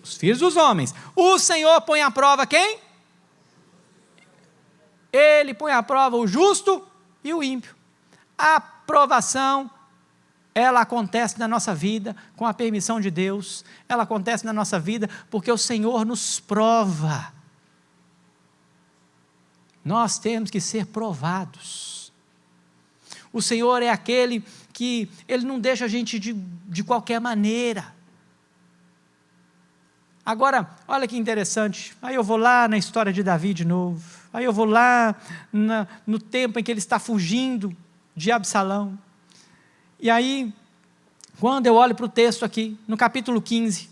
Os filhos dos homens. O Senhor põe à prova quem? Ele põe à prova o justo e o ímpio. A provação, ela acontece na nossa vida com a permissão de Deus, ela acontece na nossa vida porque o Senhor nos prova. Nós temos que ser provados. O Senhor é aquele que, Ele não deixa a gente de qualquer maneira. Agora, olha que interessante, aí eu vou lá na história de Davi de novo, aí eu vou lá no tempo em que ele está fugindo de Absalão, e aí, quando eu olho para o texto aqui, no capítulo 15,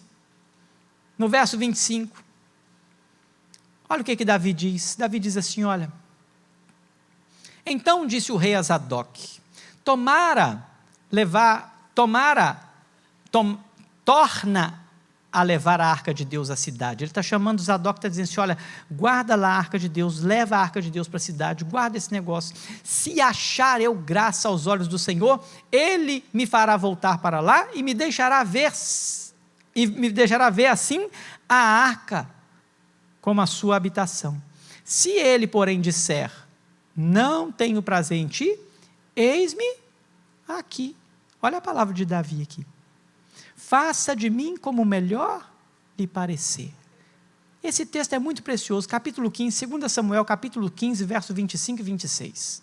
no verso 25, olha o que Davi diz assim, olha, então disse o rei a Zadok, torna a levar a arca de Deus à cidade. Ele está chamando Zadok, está dizendo assim, olha, guarda lá a arca de Deus, leva a arca de Deus para a cidade, guarda esse negócio, se achar eu graça aos olhos do Senhor, Ele me fará voltar para lá, e me deixará ver assim a arca, como a sua habitação. Se Ele, porém, disser, não tenho prazer em ti, eis-me aqui. Olha a palavra de Davi aqui. Faça de mim como melhor lhe parecer. Esse texto é muito precioso, capítulo 15, 2 Samuel, capítulo 15, verso 25 e 26.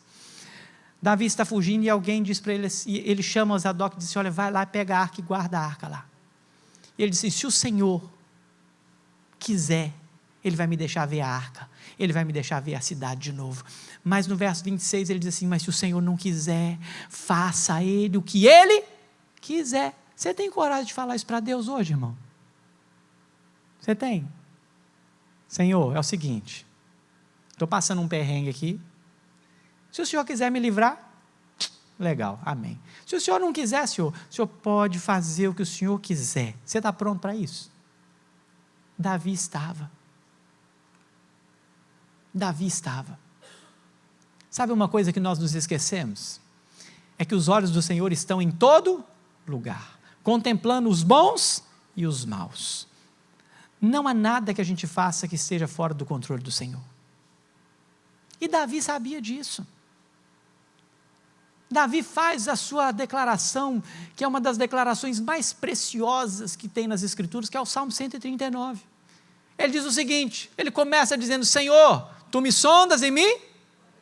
Davi está fugindo e alguém diz para ele, ele chama o Zadok e diz assim, olha, vai lá, pega a arca e guarda a arca lá. E ele disse, se o Senhor quiser, Ele vai me deixar ver a arca, Ele vai me deixar ver a cidade de novo. Mas no verso 26 ele diz assim, mas se o Senhor não quiser, faça a Ele o que Ele quiser. Você tem coragem de falar isso para Deus hoje, irmão? Você tem? Senhor, é o seguinte, estou passando um perrengue aqui, se o Senhor quiser me livrar, Legal, amém. Se o senhor não quiser, senhor, o senhor pode fazer o que o senhor quiser. Você está pronto para isso? Davi estava. Davi estava. Sabe uma coisa que nós nos esquecemos? É que os olhos do Senhor estão em todo lugar, contemplando os bons e os maus. Não há nada que a gente faça que esteja fora do controle do Senhor. E Davi sabia disso. Davi faz a sua declaração, que é uma das declarações mais preciosas que tem nas Escrituras, que é o Salmo 139. Ele diz o seguinte, ele começa dizendo: Senhor, tu me sondas e me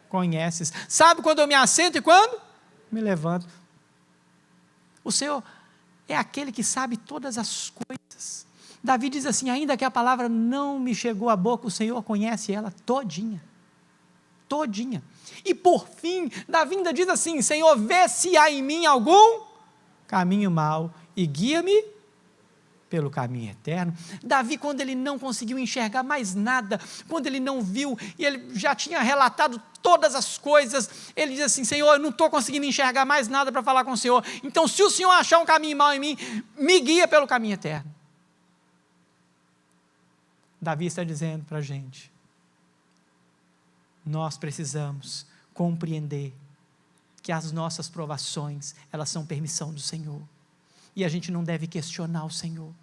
conheces. Sabe quando eu me assento e quando me levanto. O Senhor é aquele que sabe todas as coisas. Davi diz assim: ainda que a palavra não me chegou à boca, o Senhor conhece ela todinha. Todinha. E por fim, Davi ainda diz assim: Senhor, vê se há em mim algum caminho mau e guia-me pelo caminho eterno. Davi, quando ele não conseguiu enxergar mais nada, quando ele não viu, e ele já tinha relatado todas as coisas, ele diz assim: Senhor, eu não estou conseguindo enxergar mais nada para falar com o Senhor, então se o Senhor achar um caminho mau em mim, me guia pelo caminho eterno. Davi está dizendo para a gente, nós precisamos compreender que as nossas provações, elas são permissão do Senhor, e a gente não deve questionar o Senhor.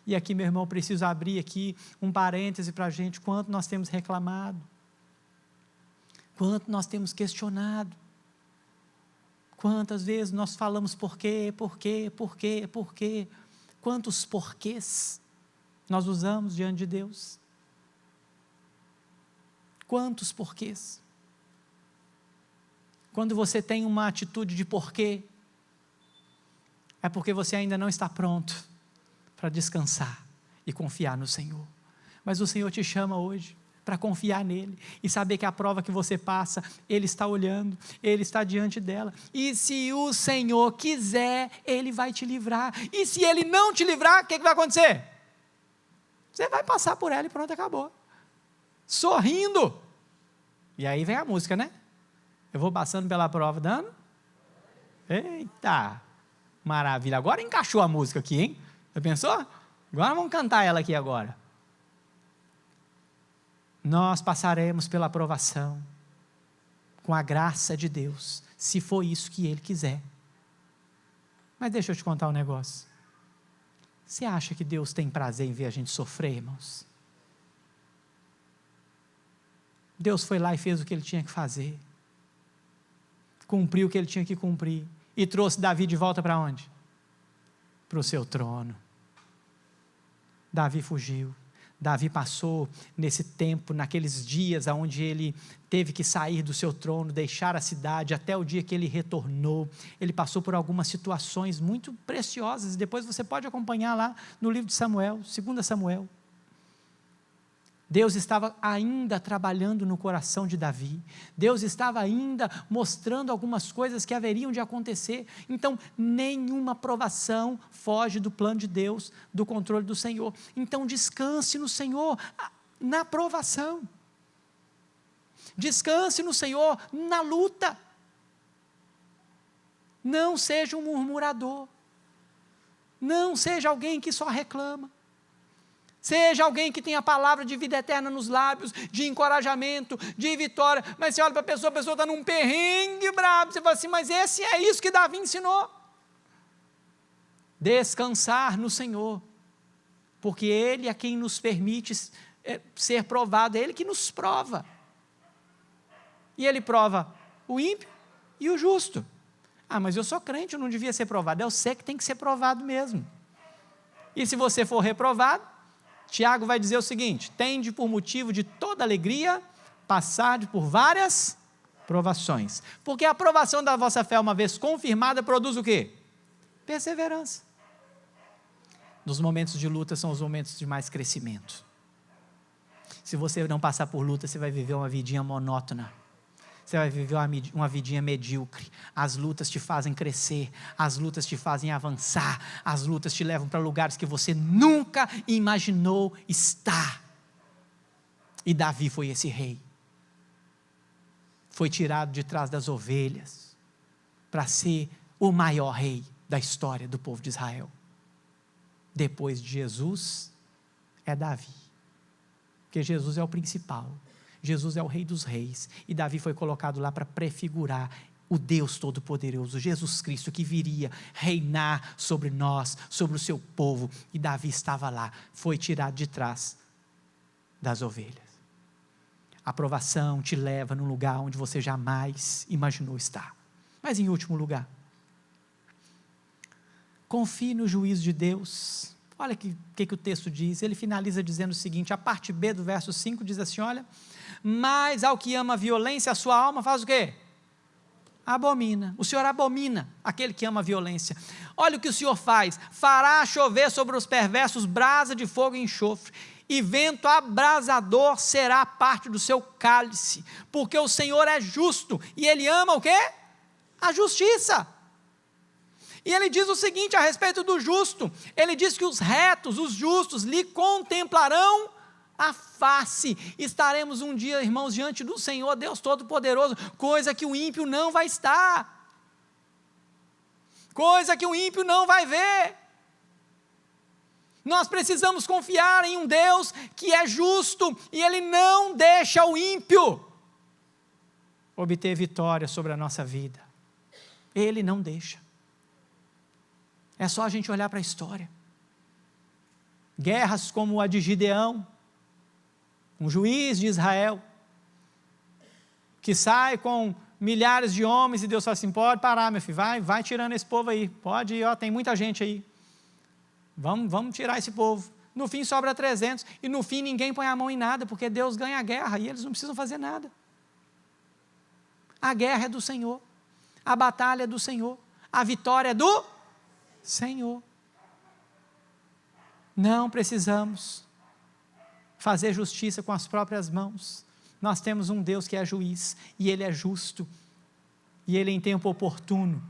E aqui, meu irmão, preciso abrir aqui um parêntese para a gente, quanto nós temos reclamado, quanto nós temos questionado, quantas vezes nós falamos por quê, quantos porquês nós usamos diante de Deus, quantos porquês. Quando você tem uma atitude de porquê, é porque você ainda não está pronto para descansar e confiar no Senhor. Mas o Senhor te chama hoje para confiar nele e saber que a prova que você passa, Ele está olhando, Ele está diante dela, e se o Senhor quiser, Ele vai te livrar, e se Ele não te livrar, o que vai acontecer? Você vai passar por ela e pronto, acabou, sorrindo. E aí vem a música, né? Eu vou passando pela prova, dando, eita, maravilha, agora encaixou a música aqui, hein? Já pensou? Agora vamos cantar ela aqui agora. Nós passaremos pela aprovação, com a graça de Deus, se for isso que Ele quiser. Mas deixa eu te contar um negócio. Você acha que Deus tem prazer em ver a gente sofrer, irmãos? Deus foi lá e fez o que Ele tinha que fazer, cumpriu o que Ele tinha que cumprir, e trouxe Davi de volta para onde? Para o seu trono. Davi fugiu. Davi passou nesse tempo, naqueles dias onde ele teve que sair do seu trono, deixar a cidade, até o dia que ele retornou. Ele passou por algumas situações muito preciosas, e depois você pode acompanhar lá no livro de Samuel, 2 Samuel. Deus estava ainda trabalhando no coração de Davi, Deus estava ainda mostrando algumas coisas que haveriam de acontecer. Então nenhuma provação foge do plano de Deus, do controle do Senhor. Então descanse no Senhor na provação, descanse no Senhor na luta, não seja um murmurador, não seja alguém que só reclama. Seja alguém que tenha a palavra de vida eterna nos lábios, de encorajamento, de vitória. Mas você olha para a pessoa está num perrengue brabo, você fala assim, mas esse é isso que Davi ensinou. Descansar no Senhor, porque Ele é quem nos permite ser provado, é Ele que nos prova. E Ele prova o ímpio e o justo. Ah, mas eu sou crente, eu não devia ser provado. É você que tem que ser provado mesmo. E se você for reprovado, Tiago vai dizer o seguinte: tende por motivo de toda alegria passar por várias provações, porque a provação da vossa fé, uma vez confirmada, produz o quê? Perseverança. Nos momentos de luta são os momentos de mais crescimento. Se você não passar por luta, você vai viver uma vidinha monótona, você vai viver uma vidinha medíocre. As lutas te fazem crescer, as lutas te fazem avançar, as lutas te levam para lugares que você nunca imaginou estar. E Davi foi esse rei, foi tirado de trás das ovelhas, para ser o maior rei da história do povo de Israel. Depois de Jesus, é Davi. Porque Jesus é o principal. Jesus é o rei dos reis. E Davi foi colocado lá para prefigurar o Deus Todo-Poderoso, Jesus Cristo, que viria reinar sobre nós, sobre o seu povo. E Davi estava lá, foi tirado de trás das ovelhas. A aprovação te leva num lugar onde você jamais imaginou estar. Mas em último lugar, confie no juízo de Deus. Olha o que o texto diz. Ele finaliza dizendo o seguinte, a parte B do verso 5 diz assim, olha, mas ao que ama a violência, a sua alma faz o quê? Abomina. O Senhor abomina aquele que ama a violência. Olha o que o Senhor faz, fará chover sobre os perversos brasa de fogo e enxofre, e vento abrasador será parte do seu cálice, porque o Senhor é justo, e Ele ama o quê? A justiça. E ele diz o seguinte a respeito do justo, ele diz que os retos, os justos, lhe contemplarão a face, estaremos um dia, irmãos, diante do Senhor, Deus Todo-Poderoso, coisa que o ímpio não vai estar, coisa que o ímpio não vai ver. Nós precisamos confiar em um Deus que é justo, e Ele não deixa o ímpio obter vitória sobre a nossa vida, Ele não deixa. É só a gente olhar para a história, guerras como a de Gideão, um juiz de Israel, que sai com milhares de homens, e Deus fala assim, pode parar meu filho, vai tirando esse povo aí, pode ir, tem muita gente aí, vamos tirar esse povo, no fim sobra 300, e no fim ninguém põe a mão em nada, porque Deus ganha a guerra, e eles não precisam fazer nada, a guerra é do Senhor, a batalha é do Senhor, a vitória é do Senhor. Não precisamos fazer justiça com as próprias mãos, nós temos um Deus que é juiz, e Ele é justo, e Ele em tempo oportuno,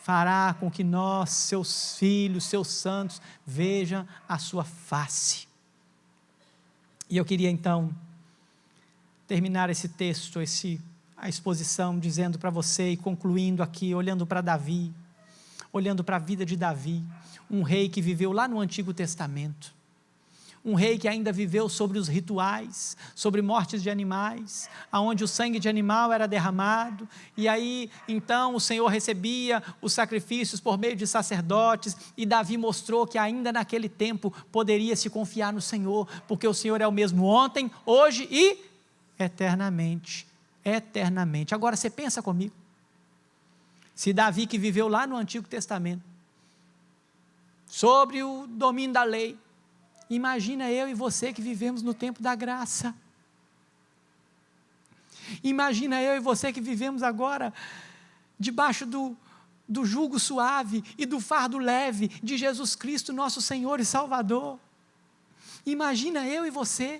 fará com que nós, seus filhos, seus santos, vejam a sua face. E eu queria então, terminar esse texto, a exposição, dizendo para você, e concluindo aqui, olhando para Davi, olhando para a vida de Davi, um rei que viveu lá no Antigo Testamento, um rei que ainda viveu sobre os rituais, sobre mortes de animais, aonde o sangue de animal era derramado, e aí então o Senhor recebia os sacrifícios por meio de sacerdotes, e Davi mostrou que ainda naquele tempo poderia se confiar no Senhor, porque o Senhor é o mesmo ontem, hoje e eternamente, eternamente. Agora você pensa comigo, se Davi, que viveu lá no Antigo Testamento, sobre o domínio da lei, imagina eu e você que vivemos no tempo da graça, imagina eu e você que vivemos agora, debaixo do jugo suave e do fardo leve de Jesus Cristo, nosso Senhor e Salvador, imagina eu e você,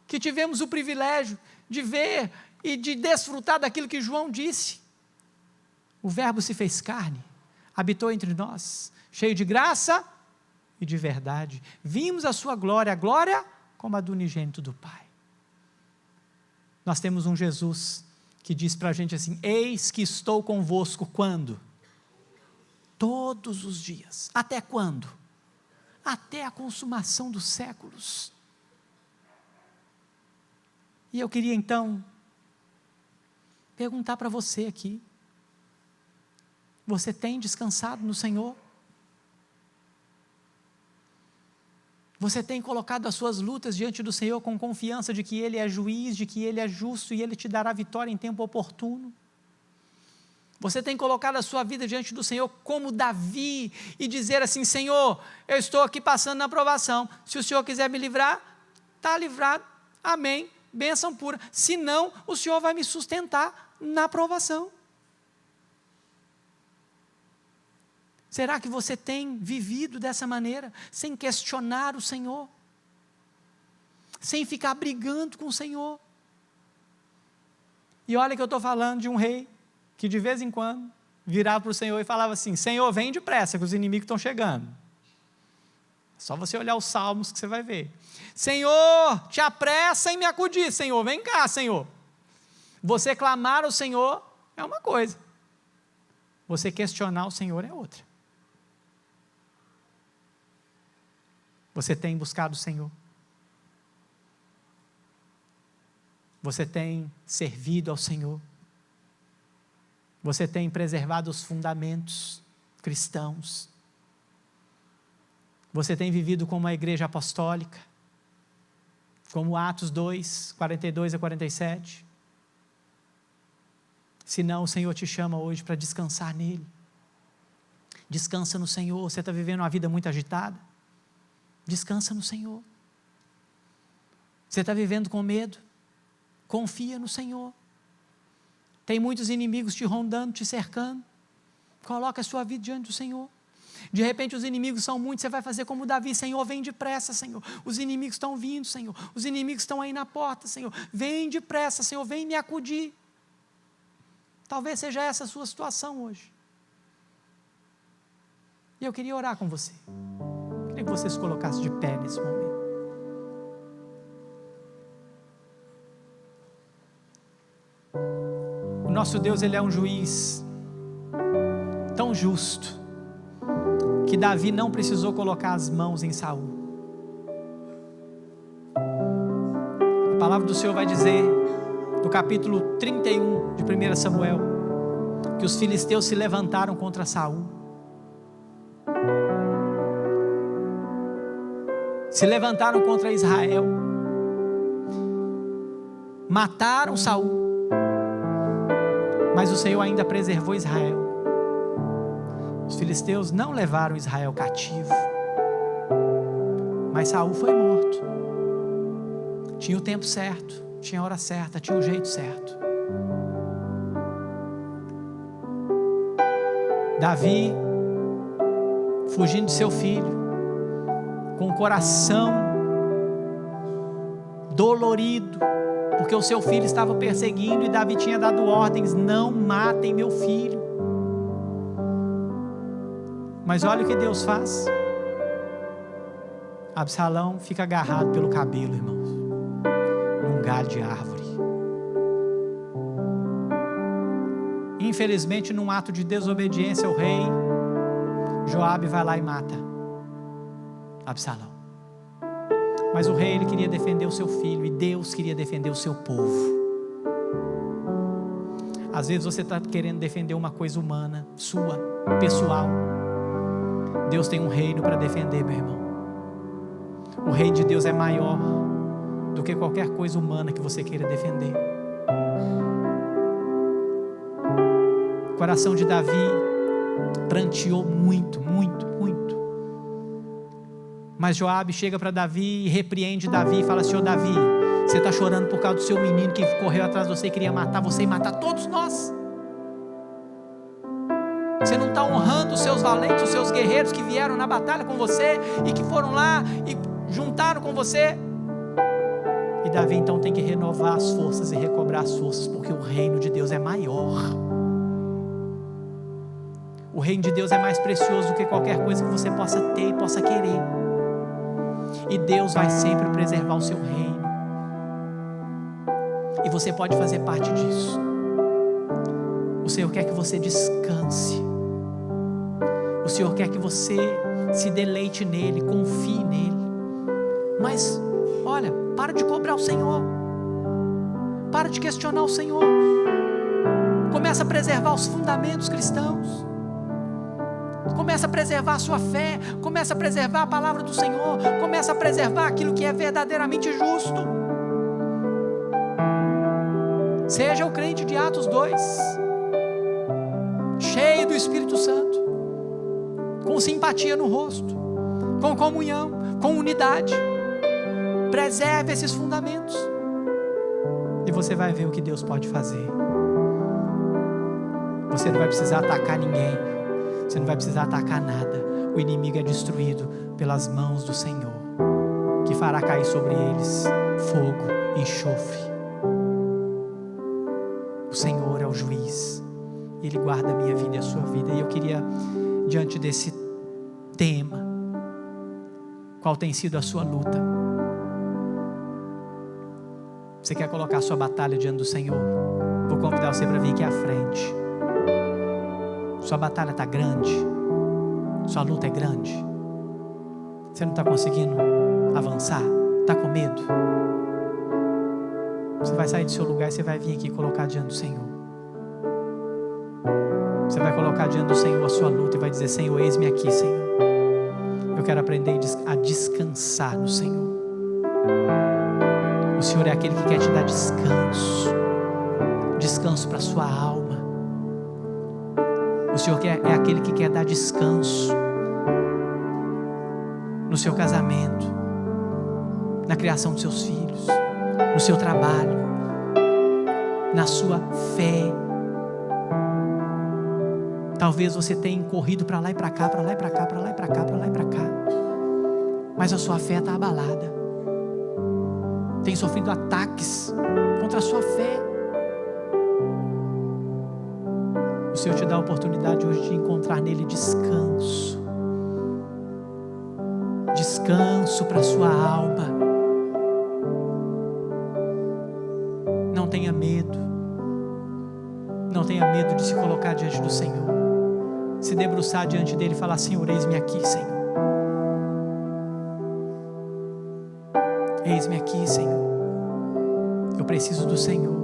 que tivemos o privilégio de ver e de desfrutar daquilo que João disse, o verbo se fez carne, habitou entre nós, cheio de graça e de verdade, vimos a sua glória, a glória como a do unigênito do Pai. Nós temos um Jesus que diz para a gente assim, eis que estou convosco, quando? Todos os dias. Até quando? Até a consumação dos séculos. E eu queria então perguntar para você aqui, você tem descansado no Senhor? Você tem colocado as suas lutas diante do Senhor com confiança de que Ele é juiz, de que Ele é justo e Ele te dará vitória em tempo oportuno? Você tem colocado a sua vida diante do Senhor como Davi e dizer assim, Senhor, eu estou aqui passando na provação, se o Senhor quiser me livrar, está livrado, amém, bênção pura, se não, o Senhor vai me sustentar na provação. Será que você tem vivido dessa maneira, sem questionar o Senhor, sem ficar brigando com o Senhor? E olha que eu estou falando de um rei, que de vez em quando, virava para o Senhor e falava assim, Senhor, vem depressa, que os inimigos estão chegando. Só você olhar os salmos que você vai ver. Senhor, te apressa em me acudir, Senhor, vem cá, Senhor. Você clamar ao Senhor é uma coisa, Você questionar o Senhor é outra. Você tem buscado o Senhor? Você tem servido ao Senhor? Você tem preservado os fundamentos cristãos? Você tem vivido como a igreja apostólica? Como Atos 2, 42 a 47? Se não, o Senhor te chama hoje para descansar nele. Descansa no Senhor. Você está vivendo uma vida muito agitada? Descansa no Senhor. Você está vivendo com medo? Confia no Senhor. Tem muitos inimigos te rondando, te cercando. Coloca a sua vida diante do Senhor. De repente os inimigos são muitos, você vai fazer como Davi: Senhor, vem depressa, Senhor. Os inimigos estão vindo, Senhor. Os inimigos estão aí na porta, Senhor. Vem depressa, Senhor, vem me acudir. Talvez seja essa a sua situação hoje. E eu queria orar com você. Queria que você se colocasse de pé nesse momento. O nosso Deus, Ele é um juiz tão justo, que Davi não precisou colocar as mãos em Saul. A palavra do Senhor vai dizer, no capítulo 31 de 1 Samuel, que os filisteus se levantaram contra Saul. Se levantaram contra Israel. Mataram Saul. Mas o Senhor ainda preservou Israel. Os filisteus não levaram Israel cativo. Mas Saul foi morto. Tinha o tempo certo, tinha a hora certa, tinha o jeito certo. Davi, fugindo de seu filho, com o coração dolorido, porque o seu filho estava perseguindo e Davi tinha dado ordens: não matem meu filho. Mas olha o que Deus faz. Absalão fica agarrado pelo cabelo, irmãos, num galho de árvore. Infelizmente, num ato de desobediência ao rei, Joabe vai lá e mata Absalão. Mas o rei, ele queria defender o seu filho, e Deus queria defender o seu povo. Às vezes você está querendo defender uma coisa humana, sua, pessoal. Deus tem um reino para defender, meu irmão. O reino de Deus é maior do que qualquer coisa humana que você queira defender. O coração de Davi pranteou muito, muito, muito. Mas Joabe chega para Davi e repreende Davi e fala: Senhor Davi, você está chorando por causa do seu menino que correu atrás de você e queria matar você e matar todos nós. Você não está honrando os seus valentes, os seus guerreiros que vieram na batalha com você e que foram lá e juntaram com você. E Davi então tem que renovar as forças e recobrar as forças, porque o reino de Deus é maior. O reino de Deus é mais precioso do que qualquer coisa que você possa ter e possa querer. E Deus vai sempre preservar o seu reino. E você pode fazer parte disso. O Senhor quer que você descanse. O Senhor quer que você se deleite nele, confie nele. Mas, olha, para de cobrar o Senhor. Para de questionar o Senhor. Começa a preservar os fundamentos cristãos. Começa a preservar a sua fé. Começa a preservar a palavra do Senhor. Começa a preservar aquilo que é verdadeiramente justo. Seja o crente de Atos 2, cheio do Espírito Santo, com simpatia no rosto, com comunhão, com unidade. Preserve esses fundamentos e você vai ver o que Deus pode fazer. Você não vai precisar atacar ninguém, você não vai precisar atacar nada. O inimigo é destruído pelas mãos do Senhor, que fará cair sobre eles fogo e enxofre. O Senhor é o juiz, Ele guarda a minha vida e a sua vida. E eu queria, diante desse tema, qual tem sido a sua luta? Você quer colocar a sua batalha diante do Senhor? Vou convidar você para vir aqui à frente. Sua batalha está grande, sua luta é grande, você não está conseguindo avançar, está com medo. Você vai sair do seu lugar e você vai vir aqui colocar diante do Senhor. Você vai colocar diante do Senhor a sua luta e vai dizer: Senhor, eis-me aqui, Senhor. Eu quero aprender a descansar no Senhor. O Senhor é aquele que quer te dar descanso, descanso para a sua alma. O Senhor é aquele que quer dar descanso no seu casamento, na criação dos seus filhos, no seu trabalho, na sua fé. Talvez você tenha corrido para lá e para cá, para lá e para cá, para lá e para cá, para lá e para cá, mas a sua fé está abalada, tem sofrido ataques contra a sua fé. O Senhor te dá a oportunidade hoje de encontrar nele descanso, descanso para a sua alma. Não tenha medo, não tenha medo de se colocar diante do Senhor, se debruçar diante dele e falar: Senhor, eis-me aqui, Senhor. Eis-me aqui, Senhor. Eu preciso do Senhor.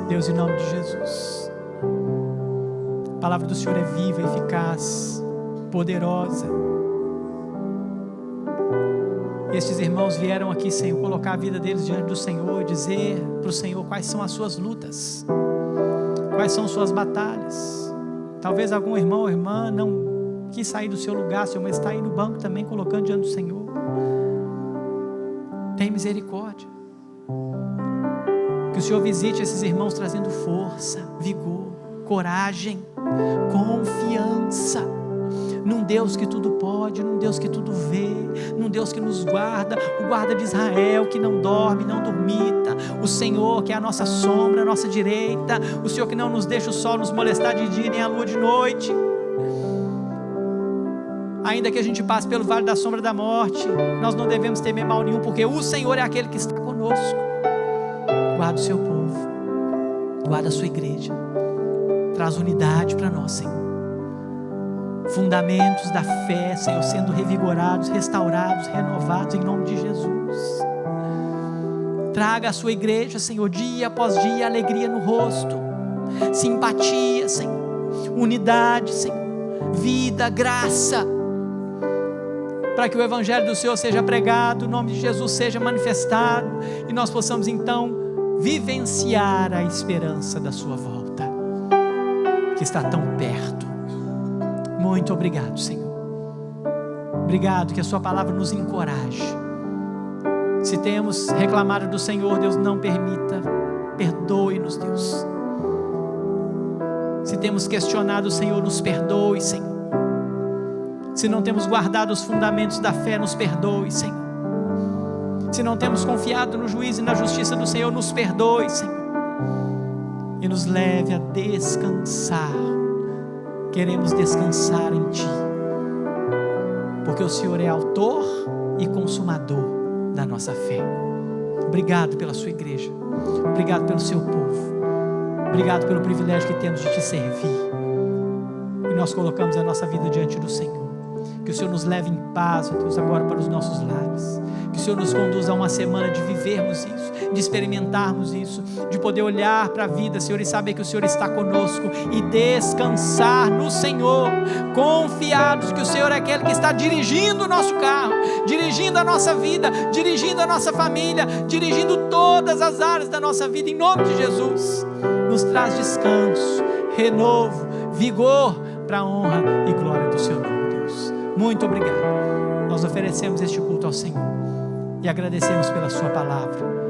Deus, em nome de Jesus, a palavra do Senhor é viva, eficaz, poderosa. Estes irmãos vieram aqui, Senhor, colocar a vida deles diante do Senhor e dizer para o Senhor quais são as suas lutas, quais são suas batalhas. Talvez algum irmão ou irmã não quis sair do seu lugar, Senhor, mas está aí no banco também colocando diante do Senhor. Tem misericórdia. Que o Senhor visite esses irmãos trazendo força, vigor, coragem, confiança num Deus que tudo pode, num Deus que tudo vê, num Deus que nos guarda, o guarda de Israel que não dorme, não dormita, o Senhor que é a nossa sombra, a nossa direita, o Senhor que não nos deixa o sol nos molestar de dia nem a lua de noite. Ainda que a gente passe pelo vale da sombra da morte, nós não devemos temer mal nenhum, porque o Senhor é aquele que está conosco. Guarda o seu povo, guarda a sua igreja, traz unidade para nós, Senhor. Fundamentos da fé, Senhor, sendo revigorados, restaurados, renovados em nome de Jesus. Traga a sua igreja, Senhor, dia após dia, alegria no rosto, simpatia, Senhor, unidade, Senhor, vida, graça, para que o Evangelho do Senhor seja pregado, o nome de Jesus seja manifestado e nós possamos então vivenciar a esperança da sua volta, que está tão perto. Muito obrigado, Senhor. Obrigado que a sua palavra nos encoraje. Se temos reclamado do Senhor, Deus, não permita, perdoe-nos, Deus. Se temos questionado o Senhor, nos perdoe, Senhor. Se não temos guardado os fundamentos da fé, nos perdoe, Senhor. Se não temos confiado no juízo e na justiça do Senhor, nos perdoe, Senhor. E nos leve a descansar. Queremos descansar em Ti, porque o Senhor é autor e consumador da nossa fé. Obrigado pela sua igreja, obrigado pelo seu povo, obrigado pelo privilégio que temos de Te servir. E nós colocamos a nossa vida diante do Senhor. Que o Senhor nos leve em paz, ó Deus, agora para os nossos lares. Que o Senhor nos conduza a uma semana de vivermos isso, de experimentarmos isso, de poder olhar para a vida, Senhor, e saber que o Senhor está conosco e descansar no Senhor, confiados que o Senhor é aquele que está dirigindo o nosso carro, dirigindo a nossa vida, dirigindo a nossa família, dirigindo todas as áreas da nossa vida, em nome de Jesus. Nos traz descanso, renovo, vigor para a honra e glória do Seu nome, Deus. Muito obrigado. Nós oferecemos este culto ao Senhor e agradecemos pela Sua palavra.